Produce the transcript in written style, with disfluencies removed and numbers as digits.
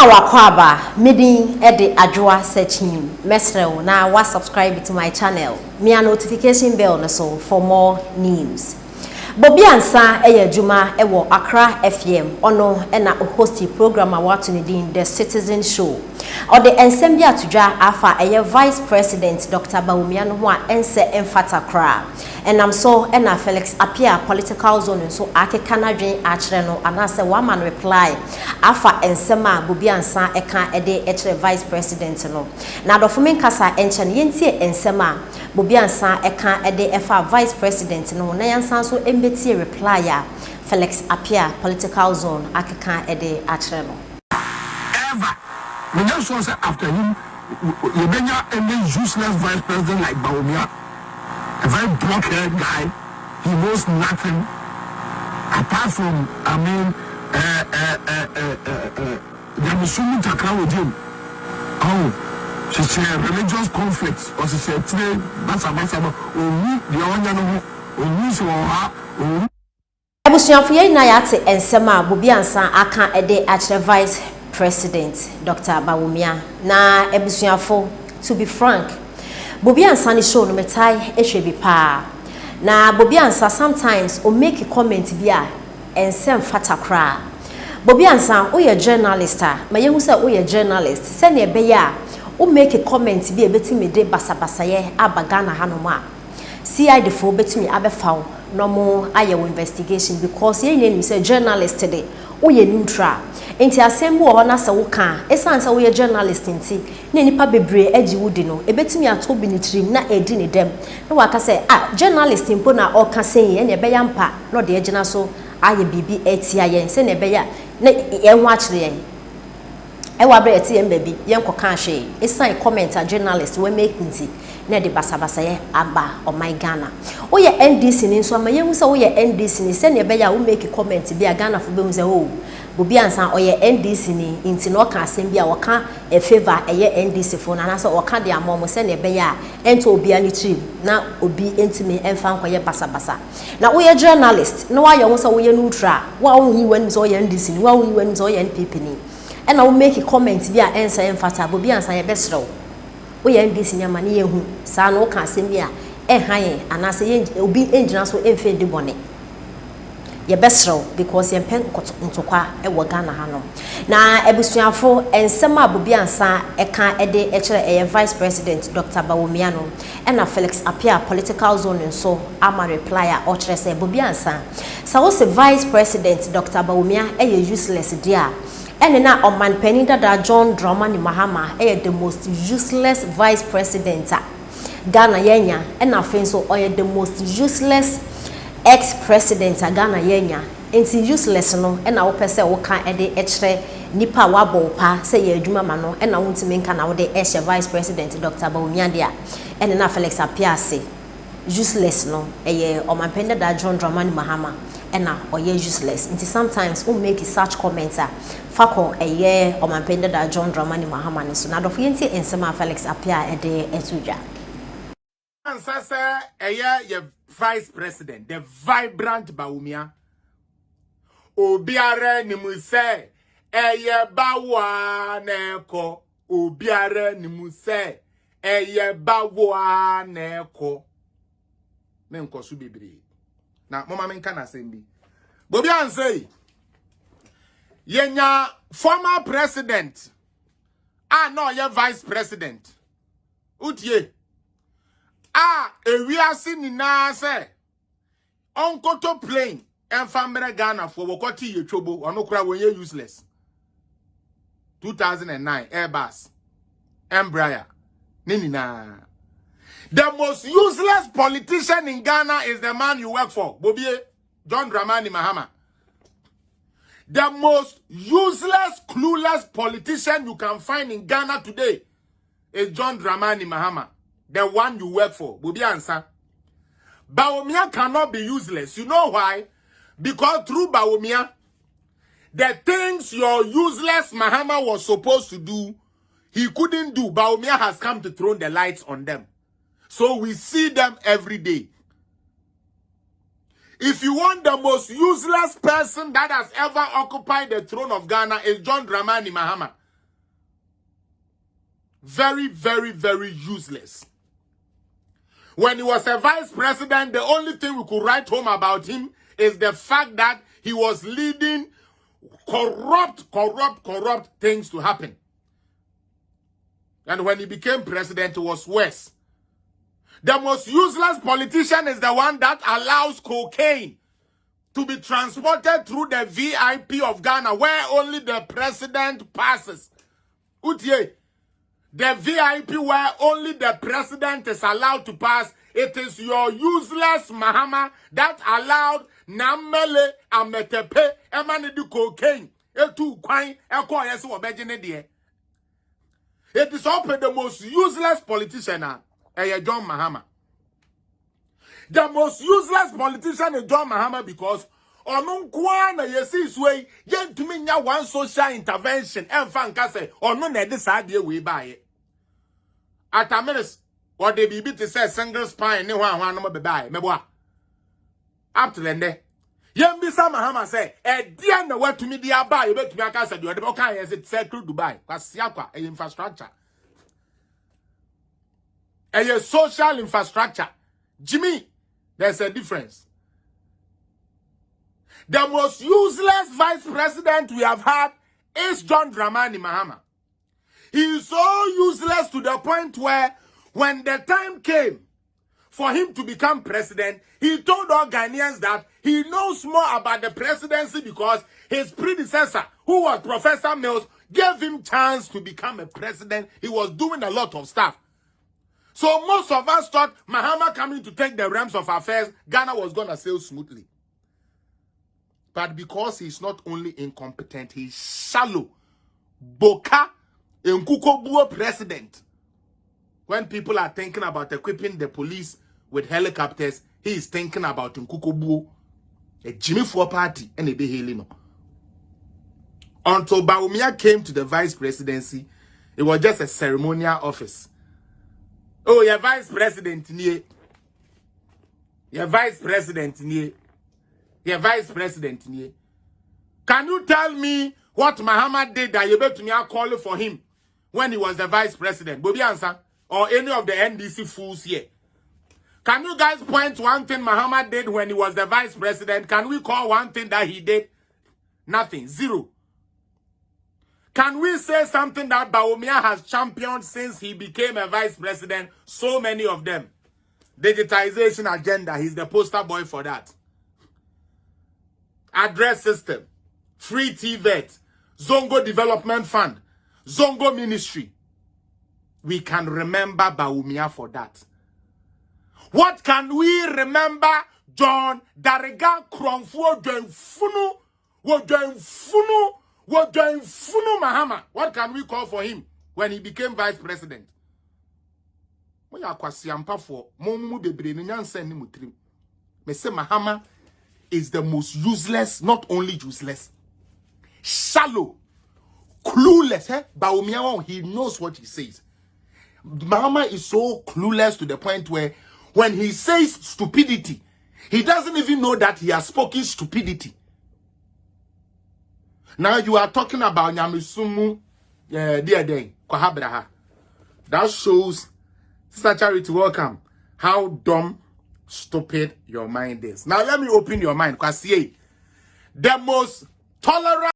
wakwaba midi ede adwoa searching mesrew na wa subscribe to my channel me a notification bell no so for more news. Bobie ansa eye adwuma ewo Accra FM ono na host program awatu ne din the Citizen Show or the ensem bi atudwa afa eye Vice President Dr. Bawumia no ho a ense emfata kra enam so na Felix appear political zone so InTrouble na dwen a kire no anase one man reply afa ensem a Bobie ansa eka ede kire Vice President no na dofumin kasa enche ne yentie ensem a Bobie ansa eka ede efa Vice President no na yansan so embeti reply ya Felix appear political zone InTrouble ede a kire no ever we just was after him you bring any useless vice president like Bawumia, a very blockhead guy. He knows nothing apart from the Muslim takra with him. Oh, she said religious conflicts or she said today basa only the onya no only so ha ebusuafo ye na yate ensema Bobie ansa aka ede a Vice President Dr. Bawumia na ebusuafo to be frank Bobie ansa ni show no metai ehwe bi pa na Bobie ansa sometimes o make a comment bi a ensem fata kra Bobie ansa o ye journalist ma yehu se o ye journalist se na ebe ya o make a comment bi ebetimi de basabasa ye abaga na hanom a CID fo betimi abefaw no mo ayewo investigation because ye name say journalist today o ye neutral enti asem wo ho na se wo kan esan se wo ye journalist enti na nipa bebre agi wudi no ebetimi ato bi ni trim na edi ni dem na waka say journalist impo na o ka sen ye na ebe ya mpa no de agina so aye bibi etia yen se na ebe ya na ye ho akire yen e wa bre etie mbabi yen koka hwe esan comment a journalist we make nti na de basabasa ye aba o my Ghana o ye NDC ni nso ama ye hu se wo ye NDC ni se na ebe ya wo make comment bi a Ghana fo be hu se o Bobie ansa o ye NDC ni nti no ka asem bi a wo ka e favor e ye NDC fo na so o ka de amom se na ebe ya ento obi ani trim na obi entimi emfa nkoye basabasa na wo ye journalist na wa ye hu se wo ye neutral wa wo yi wani so ye NDC ni wa wo yi wani so ye NPP ni e na wo make comment bi a ensa emfata Bobie ansa ye besrew wo ye NDC nyama ne ye hu sa no ka asem bi a e han anase ye obi engina so emfe de bone ye besrew because ye pen ntokwa e wo Ghana hanom na ebusuafo ensem a Bobie ansa eka ede kire e Vice President Dr. Bawumia no na Felix appear political zone so ama reply a o kire say Bobie ansa sa wo se Vice President Dr. Bawumia e useless dia ene na oman penin dada John Dramani Mahama the most useless Vice President Ghana yenya na afen so the most useless ex-president Ghana yenya enti useless no na wo pese wo kan ede kire nipa wabo pa se ye adwuma ma no na wontimi nka na wo de Vice President Dr. Bawumia dia ene na Felix apiase useless no ye omanpenda da John Dramani Mahama na oye useless nti sometimes we make such comments fako omanpenda da John Dramani Mahama ne so na do yenti ensema Felix apia ede etudwa ansasa ye Vice President the vibrant Bawumia obiara ni mu se bawa na eko obiara ni mu se bawa na eko me nkosu bebre na mama menka na sembi Bobie ansay yenya former president no ye vice president utie ewiase ni na se onkoto plane enfambre Ghana for wokoti yetwobo onokura wonye useless 2009 Airbus Embraer ninina. The most useless politician in Ghana is the man you work for, Bobie, John Dramani Mahama. The most useless, clueless politician you can find in Ghana today is John Dramani Mahama, the one you work for, Bobie answer. Bawumia cannot be useless. You know why? Because through Bawumia, the things your useless Mahama was supposed to do, he couldn't do. Bawumia has come to throw the lights on them. So we see them every day. If you want the most useless person that has ever occupied the throne of Ghana is John Dramani Mahama. very, very, very useless. When he was a vice president, the only thing we could write home about him is the fact that he was leading corrupt things to happen. And when he became president, it was worse. The most useless politician is the one that allows cocaine to be transported through the VIP of Ghana, where only the president passes. Utie, the VIP where only the president is allowed to pass. It is your useless Mahama that allowed Namele Ametepe Emanidu cocaine. Etu kwine eko yesu obejene de. It is open the most useless politician John Mahama. The most useless politician is John Mahama because Onun kwana yesi iswe yentumi nya one social intervention emfa nka se onu na de saade we baaye. At a minute, what they be to say single spine, no one no be bye, meboa. Up to then there. Yembisa Mahama say, dear no what to me dear buy, you bet me I said you are the okay as it said to Dubai, Kwasiakwa, infrastructure. A social infrastructure. Jimmy, there's a difference. The most useless vice president we have had is John Dramani Mahama. He is so useless to the point where when the time came for him to become president, he told all Ghanaians that he knows more about the presidency because his predecessor, who was Professor Mills, gave him chance to become a president. He was doing a lot of stuff. So most of us thought Mahama coming to take the reins of affairs, Ghana was going to sail smoothly. But because he's not only incompetent, he's shallow. Boka Nkukobuo president. When people are thinking about equipping the police with helicopters, he is thinking about Nkukobuo, a Jimmy Four party, and a Behelino. Until Bawumia came to the vice presidency, it was just a ceremonial office. Oh, your vice president near. Your vice president near. Your vice president near. Can you tell me what Mahama did that you bet me I call for him when he was the vice president? Bobie answer. Or any of the NDC fools here. Can you guys point one thing Mahama did when he was the vice president? Can we call one thing that he did? Nothing. Zero. Can we say something that Bawumia has championed since he became a vice president? So many of them. Digitization agenda. He's the poster boy for that. Address system. Free TVET. Zongo Development Fund. Zongo Ministry. We can remember Bawumia for that. What can we remember John Darega Kronfo Funu Mahama? What can we call for him when he became vice president? Me say Mahama is the most useless, not only useless, shallow, clueless. Bawumia, he knows what he says. Mahama is so clueless to the point where when he says stupidity, he doesn't even know that he has spoken stupidity. Now you are talking about Nyamisumu dear day, Kwahabraha. That shows, Sister Charity, welcome, how dumb, stupid your mind is. Now let me open your mind, because the most tolerant